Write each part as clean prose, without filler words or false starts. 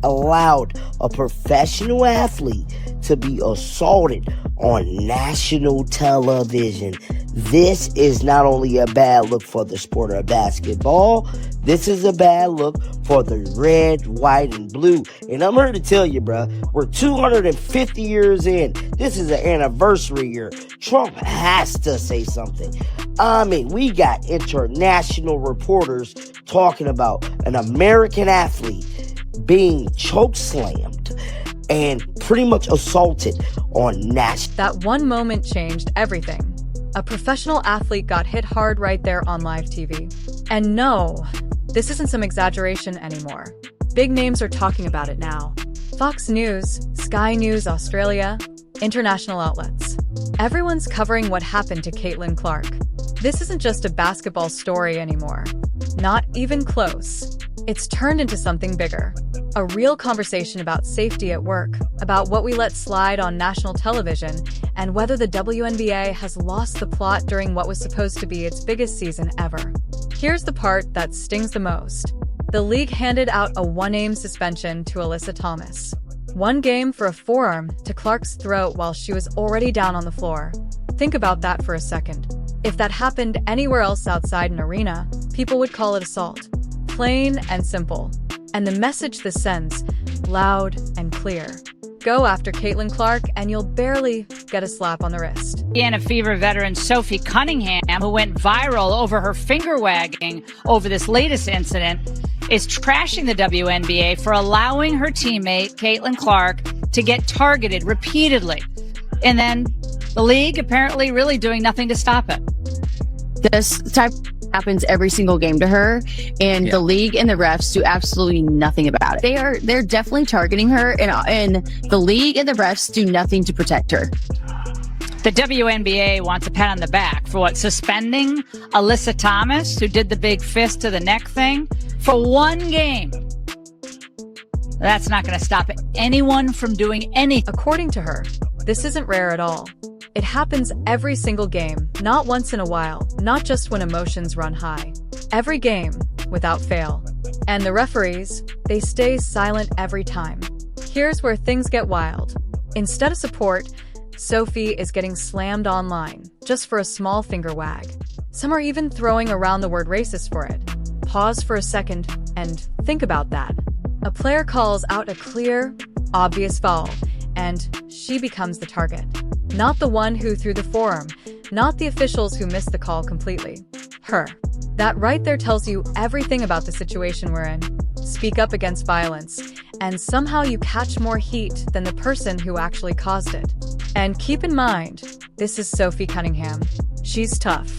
allowed a professional athlete to be assaulted on national television. This is not only a bad look for the sport of basketball, this is a bad look for the red, white, and blue. And I'm here to tell you, bro, we're 250 years in. This is an anniversary year. Trump has to say something. I mean, we got international reporters talking about an American athlete being chokeslammed and pretty much assaulted on national. That one moment changed everything. A professional athlete got hit hard right there on live TV. And no, this isn't some exaggeration anymore. Big names are talking about it now. Fox News, Sky News Australia, international outlets. Everyone's covering what happened to Caitlin Clark. This isn't just a basketball story anymore. Not even close. It's turned into something bigger. A real conversation about safety at work, about what we let slide on national television, and whether the WNBA has lost the plot during what was supposed to be its biggest season ever. Here's the part that stings the most. The league handed out a one-game suspension to Alyssa Thomas. 1 game for a forearm to Clark's throat while she was already down on the floor. Think about that for a second. If that happened anywhere else outside an arena, people would call it assault. Plain and simple. And the message this sends, loud and clear. Go after Caitlin Clark and you'll barely get a slap on the wrist. Indiana Fever veteran Sophie Cunningham, who went viral over her finger wagging over this latest incident, is trashing the WNBA for allowing her teammate, Caitlin Clark, to get targeted repeatedly. And then the league apparently really doing nothing to stop it. This type happens every single game to her, and the league and the refs do absolutely nothing about it. They're definitely targeting her, and the league and the refs do nothing to protect her. The WNBA wants a pat on the back for what? Suspending Alyssa Thomas, who did the big fist to the neck thing, for 1 game. That's not going to stop anyone from doing anything. According to her, this isn't rare at all. It happens every single game, not once in a while, not just when emotions run high. Every game, without fail. And the referees, they stay silent every time. Here's where things get wild. Instead of support, Sophie is getting slammed online, just for a small finger wag. Some are even throwing around the word racist for it. Pause for a second and think about that. A player calls out a clear, obvious foul, and she becomes the target. Not the one who threw the forearm, not the officials who missed the call completely. Her. That right there tells you everything about the situation we're in. Speak up against violence, and somehow you catch more heat than the person who actually caused it. And keep in mind, this is Sophie Cunningham. She's tough.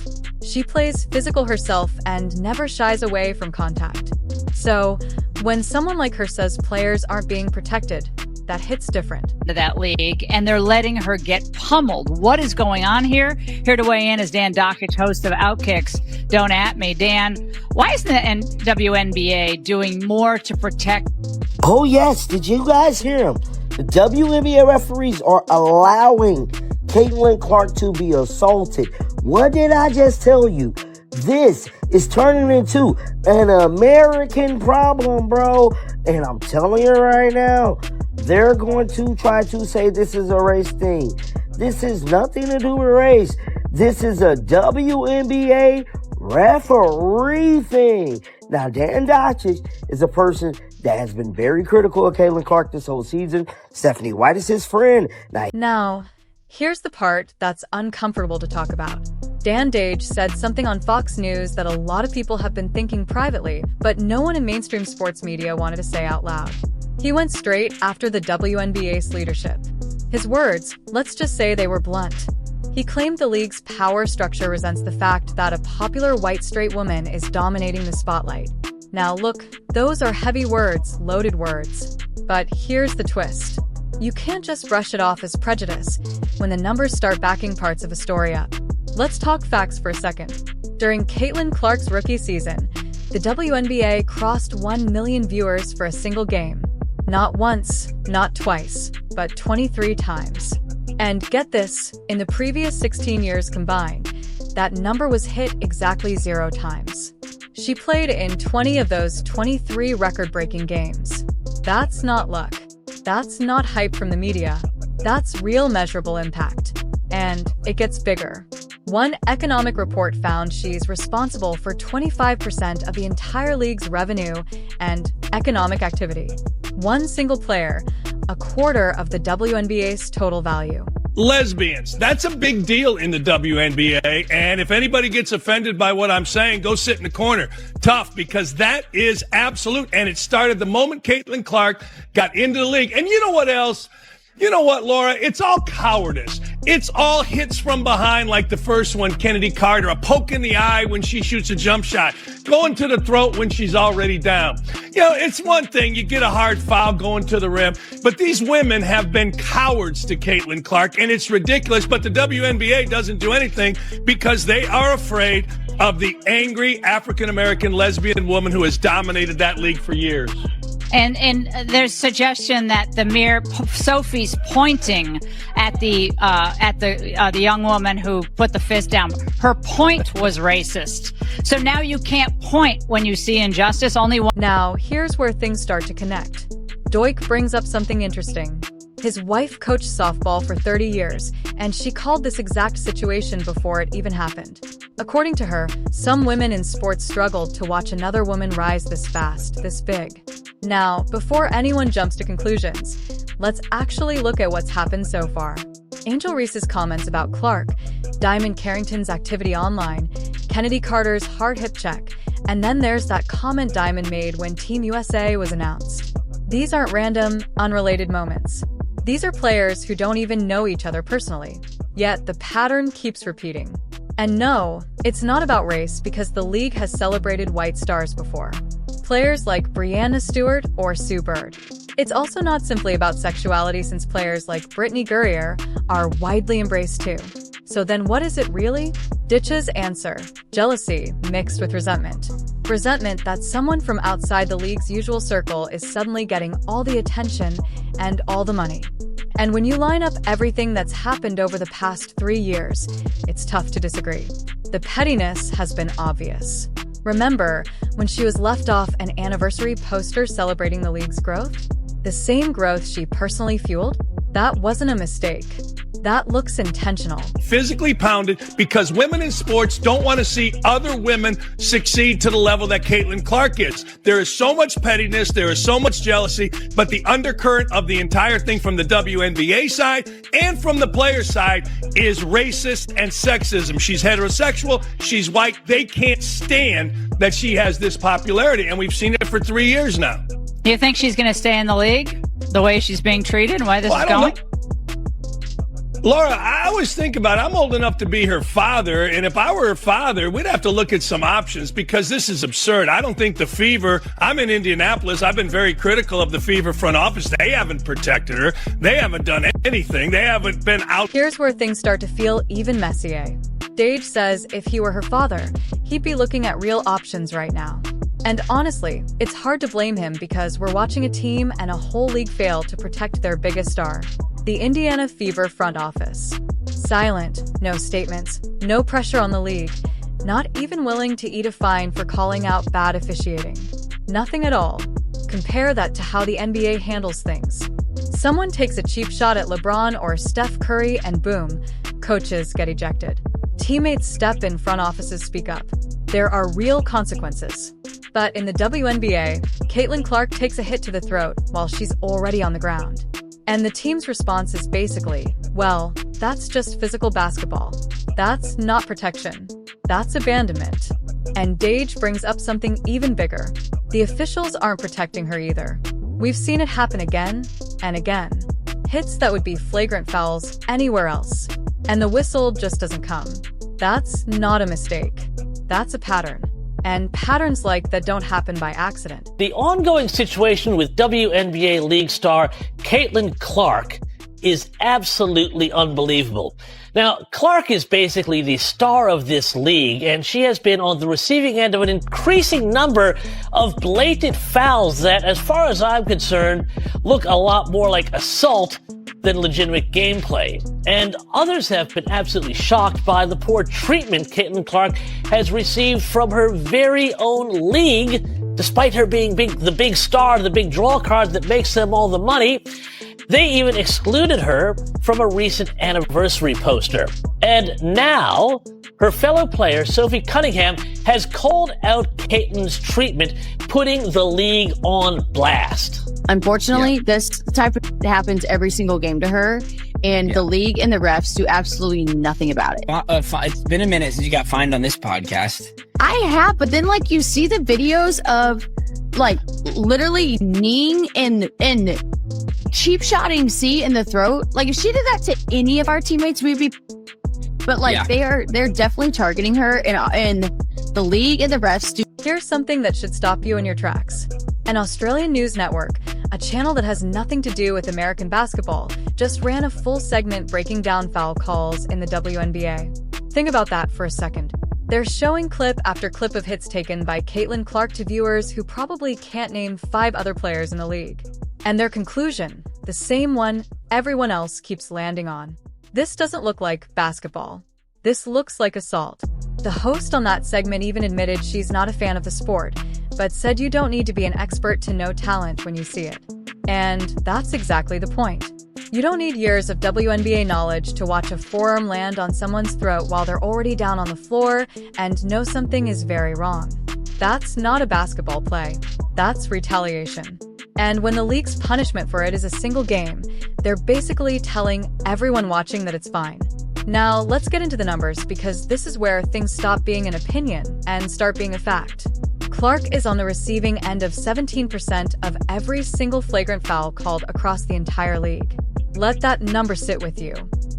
She plays physical herself and never shies away from contact. So, when someone like her says players aren't being protected, that hits different. To that league, and they're letting her get pummeled. What is going on here? Here to weigh in is Dan Dockich, host of Outkicks. Don't at me. Dan, why isn't the WNBA doing more to protect? Oh, yes. Did you guys hear him? The WNBA referees are allowing Caitlin Clark to be assaulted. What did I just tell you? This is turning into an American problem, bro. And I'm telling you right now, they're going to try to say this is a race thing. This has nothing to do with race. This is a WNBA referee thing. Now, Dan Dockich is a person that has been very critical of Caitlin Clark this whole season. Stephanie White is his friend. Now, here's the part that's uncomfortable to talk about. Dan Dockich said something on Fox News that a lot of people have been thinking privately, but no one in mainstream sports media wanted to say out loud. He went straight after the WNBA's leadership. His words, let's just say they were blunt. He claimed the league's power structure resents the fact that a popular white straight woman is dominating the spotlight. Now look, those are heavy words, loaded words. But here's the twist. You can't just brush it off as prejudice when the numbers start backing parts of a story up. Let's talk facts for a second. During Caitlin Clark's rookie season, the WNBA crossed 1 million viewers for a single game. Not once, not twice, but 23 times. And get this, in the previous 16 years combined, that number was hit exactly 0 times. She played in 20 of those 23 record-breaking games. That's not luck. That's not hype from the media. That's real measurable impact. And it gets bigger. One economic report found she's responsible for 25% of the entire league's revenue and economic activity. One single player, a quarter of the WNBA's total value. Lesbians. That's a big deal in the WNBA. And if anybody gets offended by what I'm saying, go sit in the corner. Tough, because that is absolute. And it started the moment Caitlin Clark got into the league. And you know what else? You know what, Laura? It's all cowardice. It's all hits from behind like the first one, Kennedy Carter, a poke in the eye when she shoots a jump shot, going to the throat when she's already down. You know, it's one thing, you get a hard foul going to the rim, but these women have been cowards to Caitlin Clark, and it's ridiculous, but the WNBA doesn't do anything because they are afraid of the angry African-American lesbian woman who has dominated that league for years. And there's suggestion that the mere Sophie's pointing at the young woman who put the fist down. Her point was racist. So now you can't point when you see injustice. Only one. Now, here's where things start to connect. Doik brings up something interesting. His wife coached softball for 30 years, and she called this exact situation before it even happened. According to her, some women in sports struggled to watch another woman rise this fast, this big. Now, before anyone jumps to conclusions, let's actually look at what's happened so far. Angel Reese's comments about Clark, Diamond Carrington's activity online, Kennedy Carter's hard hip check, and then there's that comment Diamond made when Team USA was announced. These aren't random, unrelated moments. These are players who don't even know each other personally. Yet the pattern keeps repeating. And no, it's not about race because the league has celebrated white stars before. Players like Breanna Stewart or Sue Bird. It's also not simply about sexuality since players like Brittany Gurrier are widely embraced too. So then what is it really? Ditch's answer: jealousy mixed with resentment. Resentment that someone from outside the league's usual circle is suddenly getting all the attention and all the money. And when you line up everything that's happened over the past 3 years, it's tough to disagree. The pettiness has been obvious. Remember when she was left off an anniversary poster celebrating the league's growth? The same growth she personally fueled? That wasn't a mistake. That looks intentional. Physically pounded because women in sports don't want to see other women succeed to the level that Caitlin Clark is. There is so much pettiness. There is so much jealousy. But the undercurrent of the entire thing from the WNBA side and from the player side is racist and sexism. She's heterosexual. She's white. They can't stand that she has this popularity. And we've seen it for 3 years now. Do you think she's going to stay in the league the way she's being treated and why this is going? Laura, I always think about it. I'm old enough to be her father, and if I were her father, we'd have to look at some options because this is absurd. I don't think the Fever, I'm in Indianapolis, I've been very critical of the Fever front office. They haven't protected her. They haven't done anything. They haven't been out. Here's where things start to feel even messier. Dage says if he were her father, he'd be looking at real options right now. And honestly, it's hard to blame him because we're watching a team and a whole league fail to protect their biggest star. The Indiana Fever front office. Silent, no statements, no pressure on the league, not even willing to eat a fine for calling out bad officiating. Nothing at all. Compare that to how the NBA handles things. Someone takes a cheap shot at LeBron or Steph Curry and boom, coaches get ejected. Teammates step in, front offices speak up. There are real consequences. But in the WNBA, Caitlin Clark takes a hit to the throat while she's already on the ground. And the team's response is basically, well, that's just physical basketball. That's not protection. That's abandonment. And Dage brings up something even bigger. The officials aren't protecting her either. We've seen it happen again and again. Hits that would be flagrant fouls anywhere else. And the whistle just doesn't come. That's not a mistake. That's a pattern. And patterns like that don't happen by accident. The ongoing situation with WNBA league star Caitlin Clark is absolutely unbelievable. Now, Clark is basically the star of this league, and she has been on the receiving end of an increasing number of blatant fouls that, as far as I'm concerned, look a lot more like assault than legitimate gameplay. And others have been absolutely shocked by the poor treatment Caitlin Clark has received from her very own league, despite her being the big star, the big draw card that makes them all the money. They even excluded her from a recent anniversary poster. And now, her fellow player, Sophie Cunningham, has called out Caitlin's treatment, putting the league on blast. Unfortunately, this type of happens every single game to her, and the league and the refs do absolutely nothing about it. It's been a minute since you got fined on this podcast. I have, but then like you see the videos of like literally kneeing and cheap shotting C in the throat. Like if she did that to any of our teammates, we'd be. But like they're definitely targeting her, and the league and the refs do. Here's something that should stop you in your tracks. An Australian news network, a channel that has nothing to do with American basketball, just ran a full segment breaking down foul calls in the WNBA. Think about that for a second. They're showing clip after clip of hits taken by Caitlin Clark to viewers who probably can't name 5 other players in the league. And their conclusion, the same one everyone else keeps landing on. This doesn't look like basketball. This looks like assault. The host on that segment even admitted she's not a fan of the sport, but said you don't need to be an expert to know talent when you see it. And that's exactly the point. You don't need years of WNBA knowledge to watch a forearm land on someone's throat while they're already down on the floor and know something is very wrong. That's not a basketball play. That's retaliation. And when the league's punishment for it is a single game, they're basically telling everyone watching that it's fine. Now, let's get into the numbers because this is where things stop being an opinion and start being a fact. Clark is on the receiving end of 17% of every single flagrant foul called across the entire league. Let that number sit with you.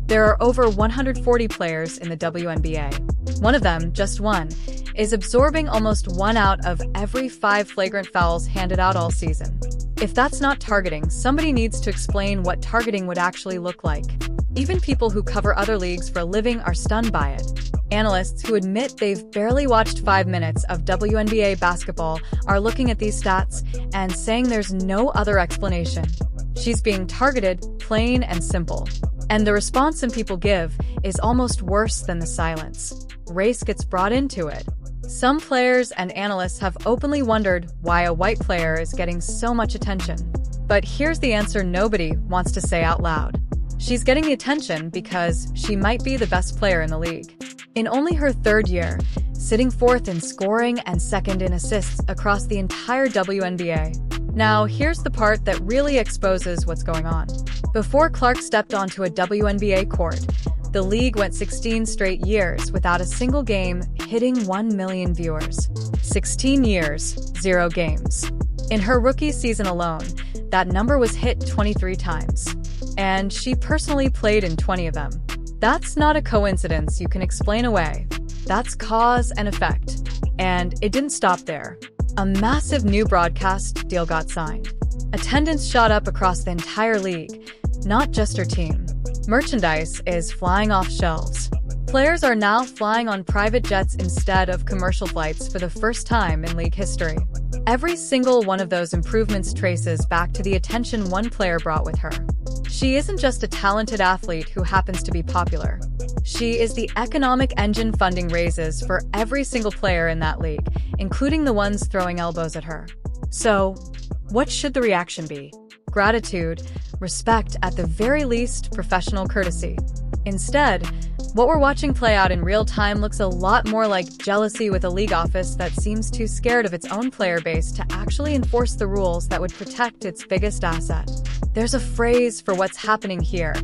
There are over 140 players in the WNBA. One of them, just one, is absorbing almost 1 out of every 5 flagrant fouls handed out all season. If that's not targeting, somebody needs to explain what targeting would actually look like. Even people who cover other leagues for a living are stunned by it. Analysts who admit they've barely watched 5 minutes of WNBA basketball are looking at these stats and saying there's no other explanation. She's being targeted, plain and simple. And the response some people give is almost worse than the silence. Race gets brought into it. Some players and analysts have openly wondered why a white player is getting so much attention. But here's the answer nobody wants to say out loud. She's getting the attention because she might be the best player in the league. In only her 3rd year, sitting 4th in scoring and 2nd in assists across the entire WNBA. Now, here's the part that really exposes what's going on. Before Clark stepped onto a WNBA court, the league went 16 straight years without a single game hitting 1 million viewers. 16 years, 0 games. In her rookie season alone, that number was hit 23 times. And she personally played in 20 of them. That's not a coincidence you can explain away. That's cause and effect. And it didn't stop there. A massive new broadcast deal got signed. Attendance shot up across the entire league, not just her team. Merchandise is flying off shelves. Players are now flying on private jets instead of commercial flights for the first time in league history. Every single one of those improvements traces back to the attention one player brought with her. She isn't just a talented athlete who happens to be popular. She is the economic engine funding raises for every single player in that league, including the ones throwing elbows at her. So, what should the reaction be? Gratitude, respect, at the very least, professional courtesy. Instead, what we're watching play out in real time looks a lot more like jealousy with a league office that seems too scared of its own player base to actually enforce the rules that would protect its biggest asset. There's a phrase for what's happening here,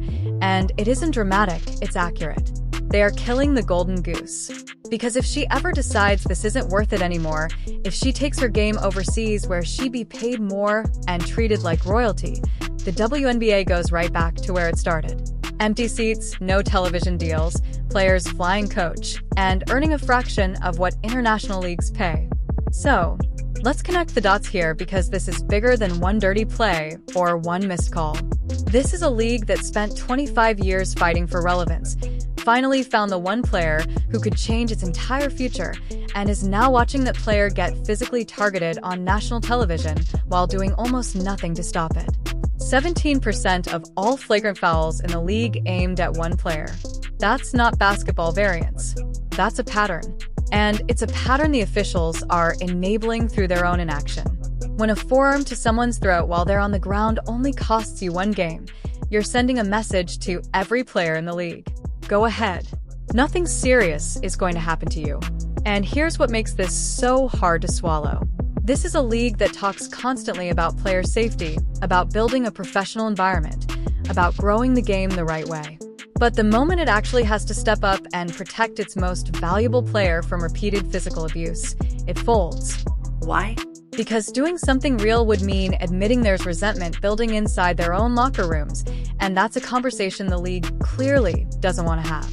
and it isn't dramatic, it's accurate. They are killing the golden goose. Because if she ever decides this isn't worth it anymore, if she takes her game overseas where she'd be paid more and treated like royalty, the WNBA goes right back to where it started. Empty seats, no television deals, players flying coach, and earning a fraction of what international leagues pay. So, let's connect the dots here because this is bigger than one dirty play or one missed call. This is a league that spent 25 years fighting for relevance, finally found the one player who could change its entire future, and is now watching that player get physically targeted on national television while doing almost nothing to stop it. 17% of all flagrant fouls in the league aimed at one player. That's not basketball variance. That's a pattern. And it's a pattern the officials are enabling through their own inaction. When a forearm to someone's throat while they're on the ground only costs you one game, you're sending a message to every player in the league. Go ahead. Nothing serious is going to happen to you. And here's what makes this so hard to swallow. This is a league that talks constantly about player safety, about building a professional environment, about growing the game the right way. But the moment it actually has to step up and protect its most valuable player from repeated physical abuse, it folds. Why? Because doing something real would mean admitting there's resentment building inside their own locker rooms, and that's a conversation the league clearly doesn't want to have.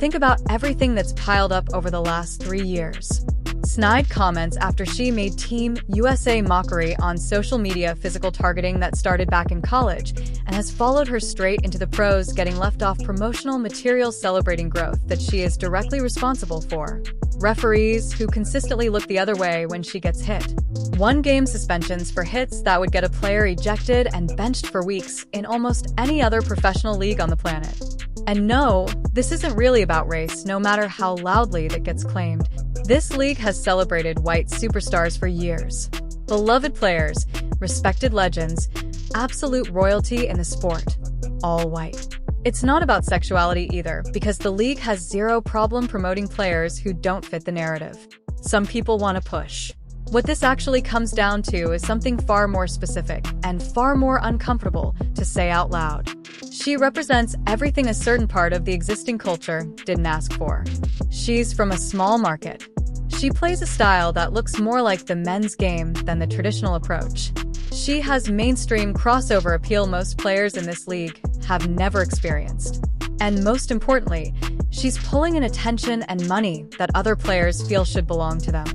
Think about everything that's piled up over the last 3 years. Snide comments after she made Team USA mockery on social media, physical targeting that started back in college and has followed her straight into the pros, getting left off promotional material celebrating growth that she is directly responsible for. Referees who consistently look the other way when she gets hit. 1-game suspensions for hits that would get a player ejected and benched for weeks in almost any other professional league on the planet. And no, this isn't really about race, no matter how loudly that gets claimed. This league has celebrated white superstars for years. Beloved players, respected legends, absolute royalty in the sport. All white. It's not about sexuality either, because the league has zero problem promoting players who don't fit the narrative. Some people want to push. What this actually comes down to is something far more specific and far more uncomfortable to say out loud. She represents everything a certain part of the existing culture didn't ask for. She's from a small market. She plays a style that looks more like the men's game than the traditional approach. She has mainstream crossover appeal most players in this league have never experienced. And most importantly, she's pulling in attention and money that other players feel should belong to them.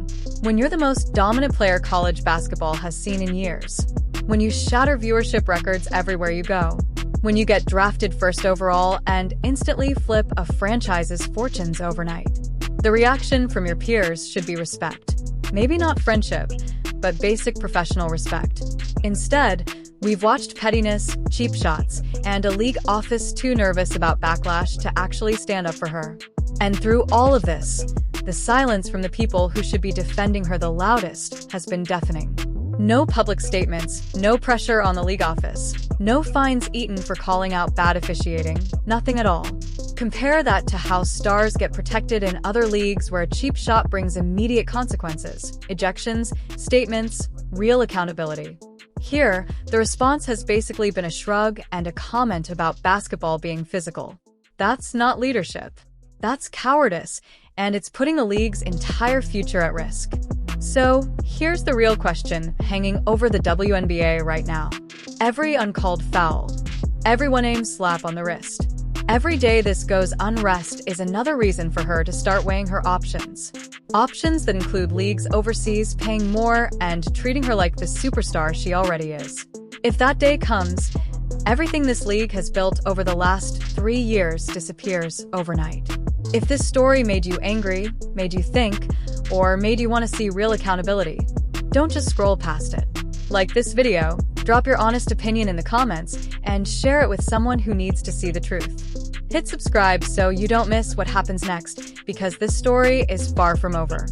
When you're the most dominant player college basketball has seen in years, when you shatter viewership records everywhere you go, when you get drafted first overall and instantly flip a franchise's fortunes overnight, the reaction from your peers should be respect. Maybe not friendship, but basic professional respect. Instead, we've watched pettiness, cheap shots, and a league office too nervous about backlash to actually stand up for her. And through all of this, the silence from the people who should be defending her the loudest has been deafening. No public statements, no pressure on the league office, no fines eaten for calling out bad officiating, nothing at all. Compare that to how stars get protected in other leagues where a cheap shot brings immediate consequences, ejections, statements, real accountability. Here, the response has basically been a shrug and a comment about basketball being physical. That's not leadership. That's cowardice, and it's putting the league's entire future at risk. So, here's the real question hanging over the WNBA right now. Every uncalled foul, every 1-aim slap on the wrist, every day this goes unrest is another reason for her to start weighing her options. Options that include leagues overseas paying more and treating her like the superstar she already is. If that day comes, everything this league has built over the last 3 years disappears overnight. If this story made you angry, made you think, or made you want to see real accountability, don't just scroll past it. Like this video, drop your honest opinion in the comments, and share it with someone who needs to see the truth. Hit subscribe so you don't miss what happens next, because this story is far from over.